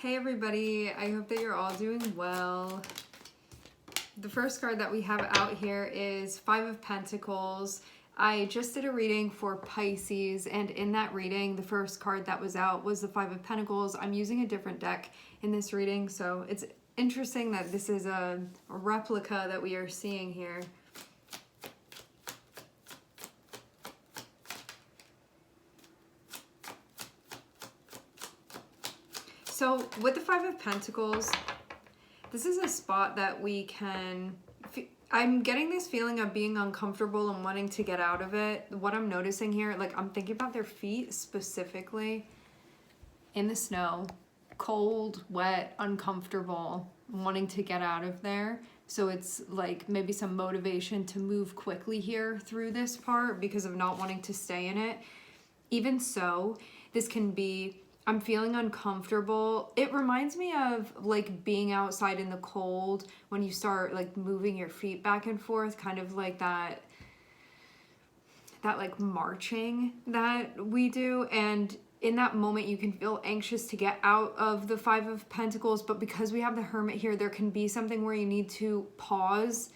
Hey everybody, I hope that you're all doing well. The first card that we have out here is Five of Pentacles. I just did a reading for Pisces, and in that reading, the first card that was out was the Five of Pentacles. I'm using a different deck in this reading, so it's interesting that this is a replica that we are seeing here. So with the Five of Pentacles, this is a spot that we can, I'm getting this feeling of being uncomfortable and wanting to get out of it. What I'm noticing here, like I'm thinking about their feet specifically in the snow, cold, wet, uncomfortable, wanting to get out of there. So it's like maybe some motivation to move quickly here through this part because of not wanting to stay in it. Even so, this can be, I'm feeling uncomfortable. It reminds me of like being outside in the cold when you start like moving your feet back and forth, kind of like that like marching that we do. And in that moment, you can feel anxious to get out of the Five of Pentacles. But because we have the Hermit here, there can be something where you need to pause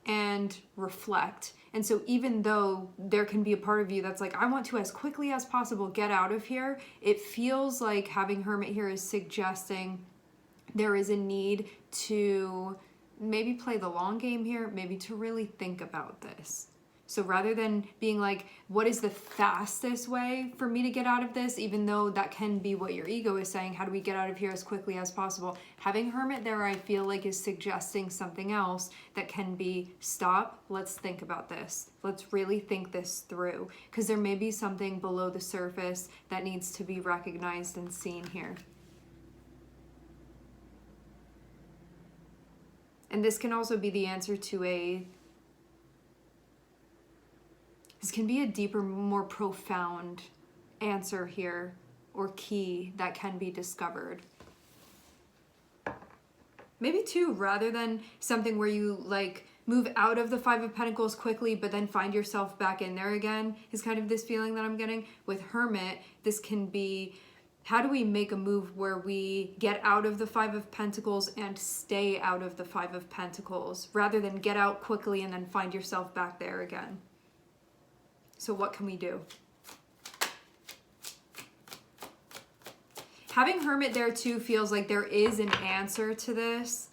and reflect. And so even though there can be a part of you that's like, I want to as quickly as possible get out of here, it feels like having Hermit here is suggesting there is a need to maybe play the long game here, maybe to really think about this. So rather than being like, what is the fastest way for me to get out of this, even though that can be what your ego is saying, how do we get out of here as quickly as possible? Having Hermit there, I feel like, is suggesting something else that can be, stop, let's think about this. Let's really think this through. Because there may be something below the surface that needs to be recognized and seen here. And this can also be the answer to this can be a deeper, more profound answer here, or key that can be discovered. Maybe too, rather than something where you like move out of the Five of Pentacles quickly, but then find yourself back in there again, is kind of this feeling that I'm getting. With Hermit, this can be, how do we make a move where we get out of the Five of Pentacles and stay out of the Five of Pentacles, rather than get out quickly and then find yourself back there again. So what can we do? Having Hermit there too feels like there is an answer to this.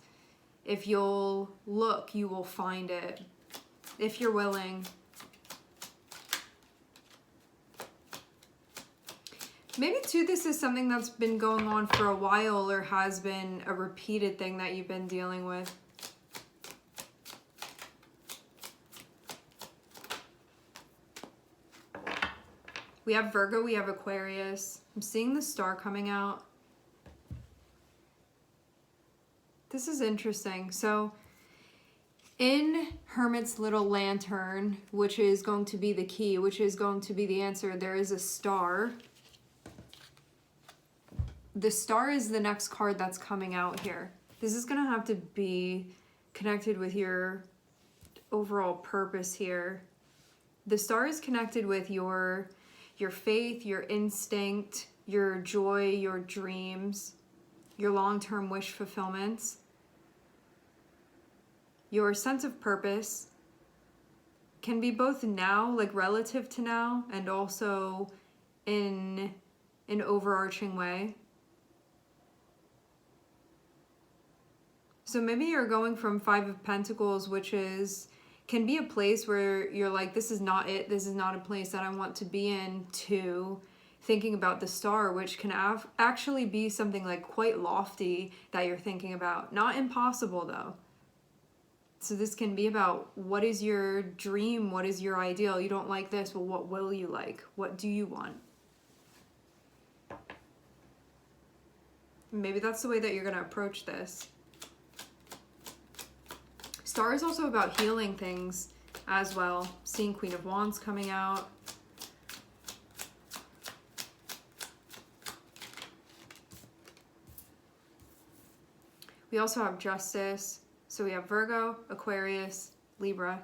If you'll look, you will find it. If you're willing. Maybe too, this is something that's been going on for a while, or has been a repeated thing that you've been dealing with. We have Virgo, we have Aquarius. I'm seeing the star coming out. This is interesting. So in Hermit's little lantern, which is going to be the key, which is going to be the answer, there is a star. The star is the next card that's coming out here. This is going to have to be connected with your overall purpose here. The star is connected with your faith, your instinct, your joy, your dreams, your long-term wish fulfillments, your sense of purpose. Can be both now, like relative to now, and also in an overarching way. So maybe you're going from Five of Pentacles, which can be a place where you're like, this is not it, this is not a place that I want to be in, to thinking about the star, which can actually be something like quite lofty that you're thinking about. Not impossible though. So this can be about, what is your dream? What is your ideal? You don't like this, well, what will you like? What do you want? Maybe that's the way that you're going to approach this. Star is also about healing things as well. Seeing Queen of Wands coming out. We also have Justice. So we have Virgo, Aquarius, Libra.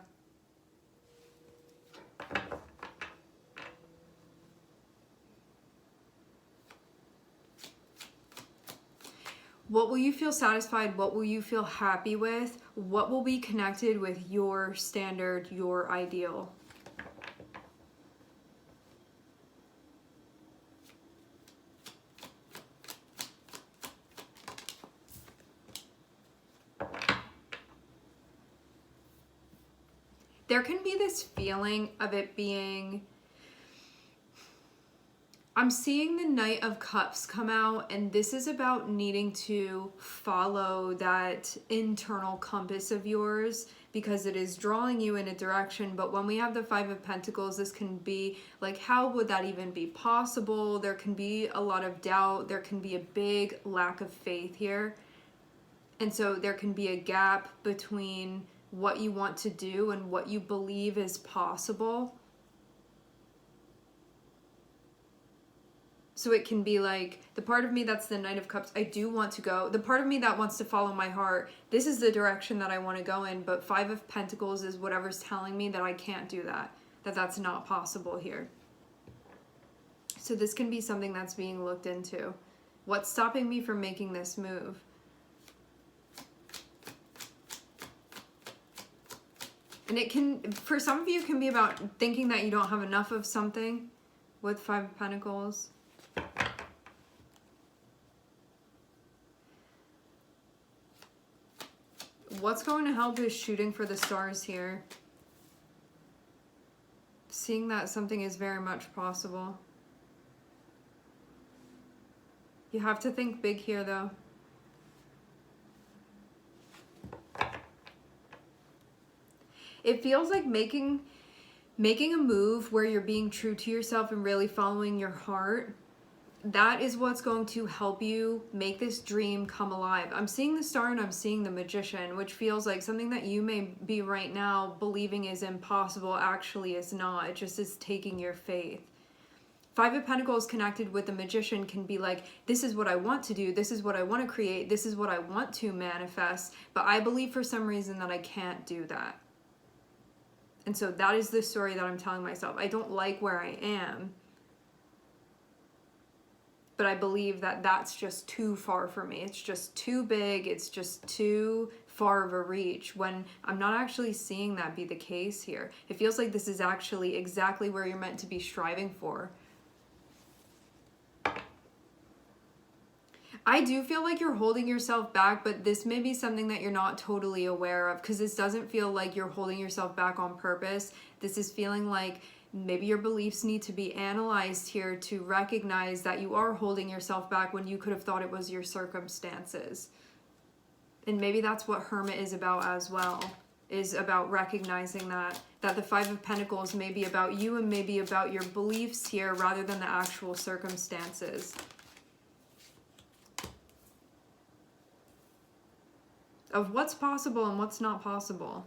What will you feel satisfied? What will you feel happy with? What will be connected with your standard, your ideal? There can be this feeling of it being, I'm seeing the Knight of Cups come out, and this is about needing to follow that internal compass of yours because it is drawing you in a direction. But when we have the Five of Pentacles, this can be like, how would that even be possible? There can be a lot of doubt. There can be a big lack of faith here. And so there can be a gap between what you want to do and what you believe is possible. So it can be like, the part of me that's the Knight of Cups, I do want to go. The part of me that wants to follow my heart, this is the direction that I want to go in. But Five of Pentacles is whatever's telling me that I can't do that. That's not possible here. So this can be something that's being looked into. What's stopping me from making this move? And it can, for some of you, it can be about thinking that you don't have enough of something with Five of Pentacles. What's going to help is shooting for the stars here. Seeing that something is very much possible. You have to think big here, though. It feels like making a move where you're being true to yourself and really following your heart. That is what's going to help you make this dream come alive. I'm seeing the Star and I'm seeing the Magician, which feels like something that you may be right now believing is impossible actually is not. It just is taking your faith. Five of Pentacles connected with the Magician can be like, this is what I want to do, this is what I want to create, this is what I want to manifest, but I believe for some reason that I can't do that. And so that is the story that I'm telling myself. I don't like where I am, but I believe that that's just too far for me. It's just too big. It's just too far of a reach, when I'm not actually seeing that be the case here. It feels like this is actually exactly where you're meant to be striving for. I do feel like you're holding yourself back, but this may be something that you're not totally aware of, because this doesn't feel like you're holding yourself back on purpose. This is feeling like maybe your beliefs need to be analyzed here to recognize that you are holding yourself back when you could have thought it was your circumstances. And maybe that's what Hermit is about as well, is about recognizing that the Five of Pentacles may be about you and maybe about your beliefs here rather than the actual circumstances. Of what's possible and what's not possible.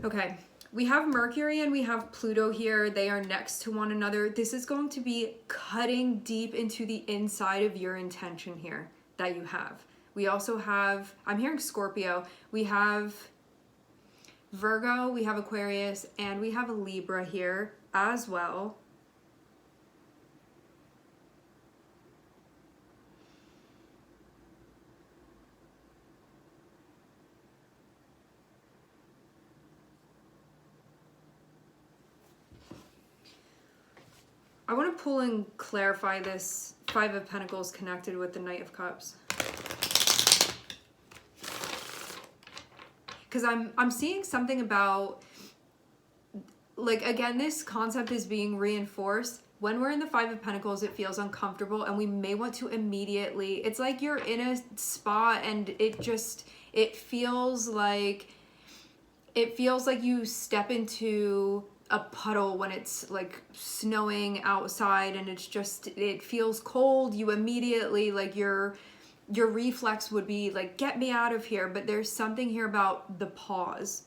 Okay, we have Mercury and we have Pluto here. They are next to one another. This is going to be cutting deep into the inside of your intention here that you have. We also have, I'm hearing Scorpio. We have Virgo, we have Aquarius, and we have a Libra here as well. I want to pull and clarify this Five of Pentacles connected with the Knight of Cups. Because I'm seeing something about, like, again, this concept is being reinforced. When we're in the Five of Pentacles, it feels uncomfortable and we may want to immediately, it's like you're in a spot and it feels like you step into a puddle when it's like snowing outside and it feels cold. You immediately, like, your reflex would be like, get me out of here. But there's something here about the pause,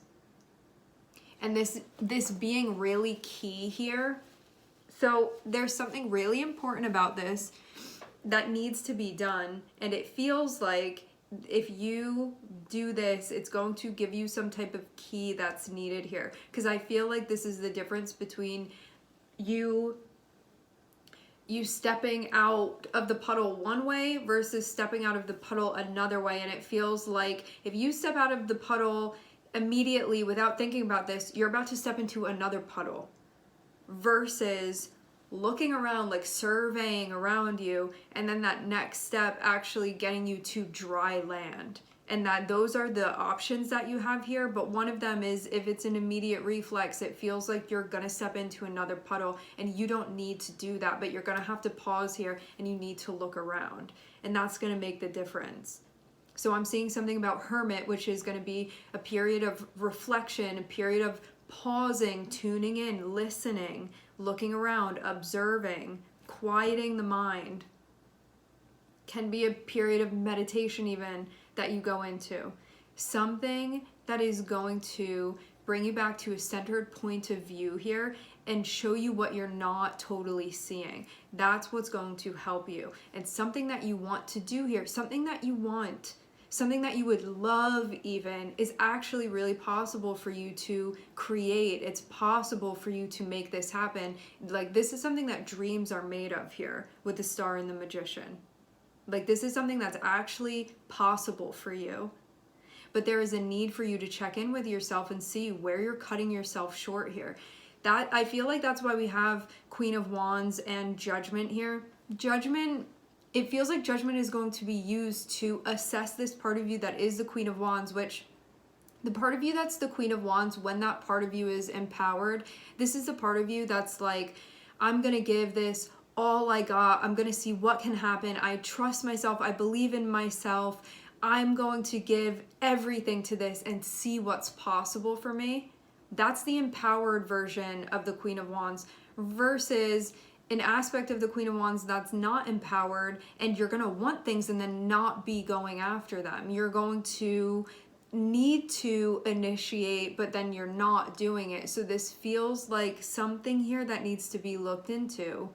and this being really key here. So there's something really important about this that needs to be done, and it feels like if you do this, it's going to give you some type of key that's needed here. Because I feel like this is the difference between you you stepping out of the puddle one way versus stepping out of the puddle another way. And it feels like if you step out of the puddle immediately without thinking about this, you're about to step into another puddle versus looking around, like surveying around you, and then that next step actually getting you to dry land. And that those are the options that you have here, but one of them is if it's an immediate reflex, it feels like you're gonna step into another puddle, and you don't need to do that, but you're gonna have to pause here and you need to look around, and that's gonna make the difference. So I'm seeing something about Hermit, which is gonna be a period of reflection, a period of pausing, tuning in, listening, looking around, observing, quieting the mind. Can be a period of meditation even that you go into. Something that is going to bring you back to a centered point of view here and show you what you're not totally seeing. That's what's going to help you. And something that you want to do here, something that you want, something that you would love even, is actually really possible for you to create. It's possible for you to make this happen. Like, this is something that dreams are made of here with the Star and the Magician. Like, this is something that's actually possible for you. But there is a need for you to check in with yourself and see where you're cutting yourself short here. That, I feel like that's why we have Queen of Wands and Judgment here. Judgment, it feels like Judgment is going to be used to assess this part of you that is the Queen of Wands, which the part of you that's the Queen of Wands, when that part of you is empowered, this is the part of you that's like, I'm going to give this all I got. I'm going to see what can happen. I trust myself. I believe in myself. I'm going to give everything to this and see what's possible for me. That's the empowered version of the Queen of Wands versus an aspect of the Queen of Wands that's not empowered, and you're going to want things and then not be going after them. You're going to need to initiate, but then you're not doing it. So this feels like something here that needs to be looked into.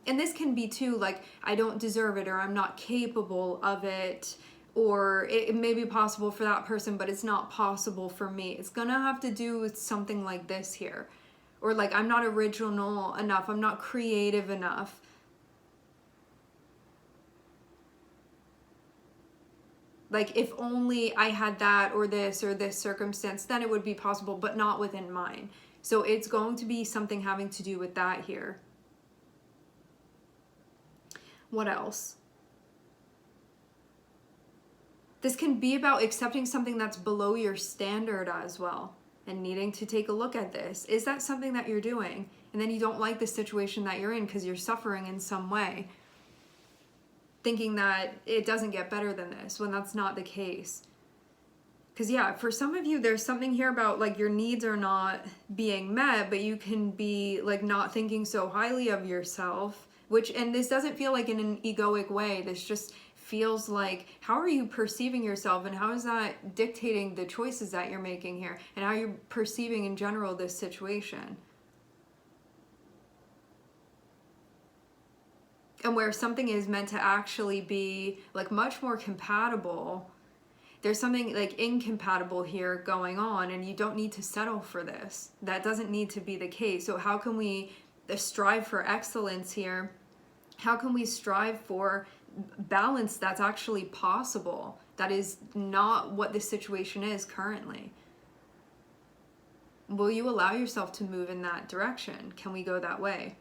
And this can be too, like, I don't deserve it, or I'm not capable of it, or it may be possible for that person, but it's not possible for me. It's gonna have to do with something like this here. Or like, I'm not original enough, I'm not creative enough. Like, if only I had that or this circumstance, then it would be possible, but not within mine. So it's going to be something having to do with that here. What else? This can be about accepting something that's below your standard as well, and needing to take a look at this. Is that something that you're doing? And then you don't like the situation that you're in because you're suffering in some way, thinking that it doesn't get better than this, when that's not the case. Because yeah, for some of you, there's something here about like your needs are not being met, but you can be like not thinking so highly of yourself, which, and this doesn't feel like in an egoic way. This just feels like, how are you perceiving yourself, and how is that dictating the choices that you're making here, and how you're perceiving in general this situation. And where something is meant to actually be like much more compatible, there's something like incompatible here going on, and you don't need to settle for this. That doesn't need to be the case. So how can we strive for excellence here? How can we strive for balance that's actually possible? That is not what the situation is currently. Will you allow yourself to move in that direction? Can we go that way?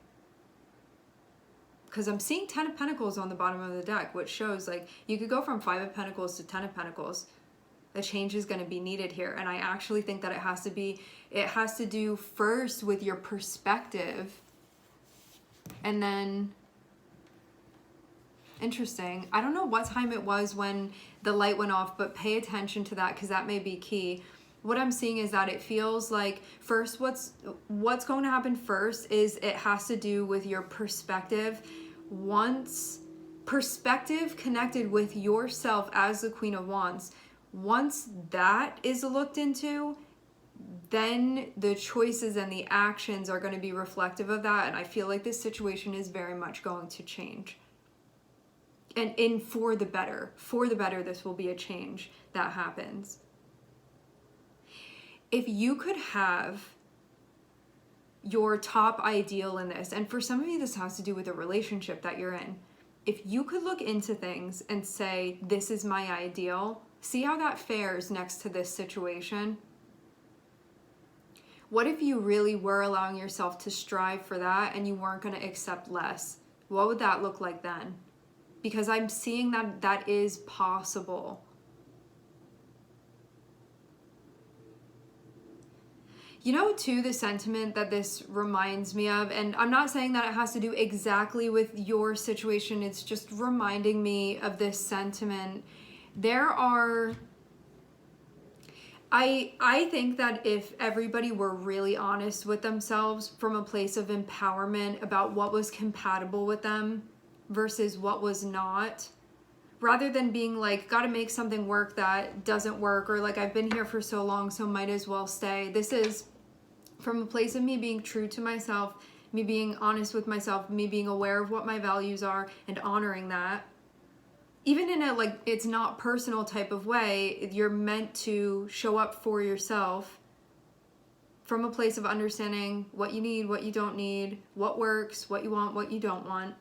Because I'm seeing 10 of Pentacles on the bottom of the deck, which shows like you could go from 5 of Pentacles to 10 of Pentacles. A change is going to be needed here. And I actually think that it has to do first with your perspective. And then, interesting, I don't know what time it was when the light went off, but pay attention to that because that may be key. What I'm seeing is that it feels like first what's going to happen first is it has to do with your perspective. Once perspective connected with yourself as the Queen of Wands, once that is looked into, then the choices and the actions are going to be reflective of that. And I feel like this situation is very much going to change. And for the better, this will be a change that happens. If you could have your top ideal in this. And for some of you, this has to do with a relationship that you're in. If you could look into things and say, this is my ideal, see how that fares next to this situation. What if you really were allowing yourself to strive for that and you weren't going to accept less? What would that look like then? Because I'm seeing that that is possible. You know, too, the sentiment that this reminds me of, and I'm not saying that it has to do exactly with your situation, it's just reminding me of this sentiment. I think that if everybody were really honest with themselves from a place of empowerment about what was compatible with them versus what was not, rather than being like, gotta make something work that doesn't work, or like, I've been here for so long, so might as well stay. This is from a place of me being true to myself, me being honest with myself, me being aware of what my values are and honoring that. Even in a like, it's not personal type of way, you're meant to show up for yourself from a place of understanding what you need, what you don't need, what works, what you want, what you don't want.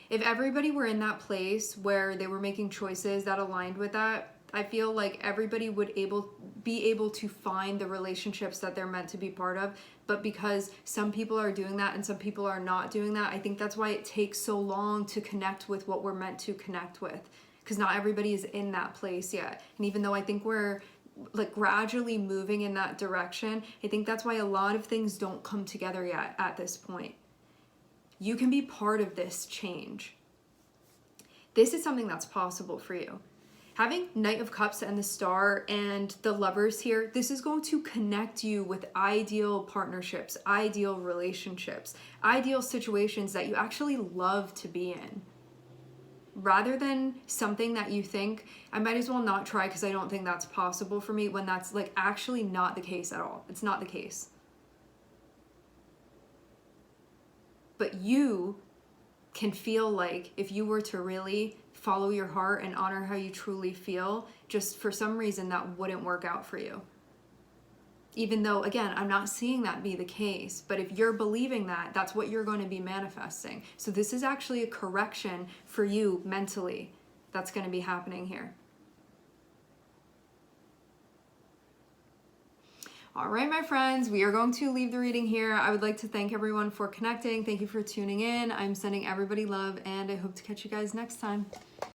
If everybody were in that place where they were making choices that aligned with that, I feel like everybody would be able to find the relationships that they're meant to be part of. But because some people are doing that and some people are not doing that, I think that's why it takes so long to connect with what we're meant to connect with, because not everybody is in that place yet. And even though I think we're like gradually moving in that direction, I think that's why a lot of things don't come together yet at this point. You can be part of this change. This is something that's possible for you. Having Knight of Cups and the Star and the Lovers here, this is going to connect you with ideal partnerships, ideal relationships, ideal situations that you actually love to be in. Rather than something that you think, I might as well not try because I don't think that's possible for me, when that's like actually not the case at all. It's not the case. But you can feel like if you were to really follow your heart and honor how you truly feel, just for some reason that wouldn't work out for you. Even though, again, I'm not seeing that be the case, but if you're believing that, that's what you're going to be manifesting. So this is actually a correction for you mentally that's going to be happening here. All right, my friends, we are going to leave the reading here. I would like to thank everyone for connecting. Thank you for tuning in. I'm sending everybody love, and I hope to catch you guys next time.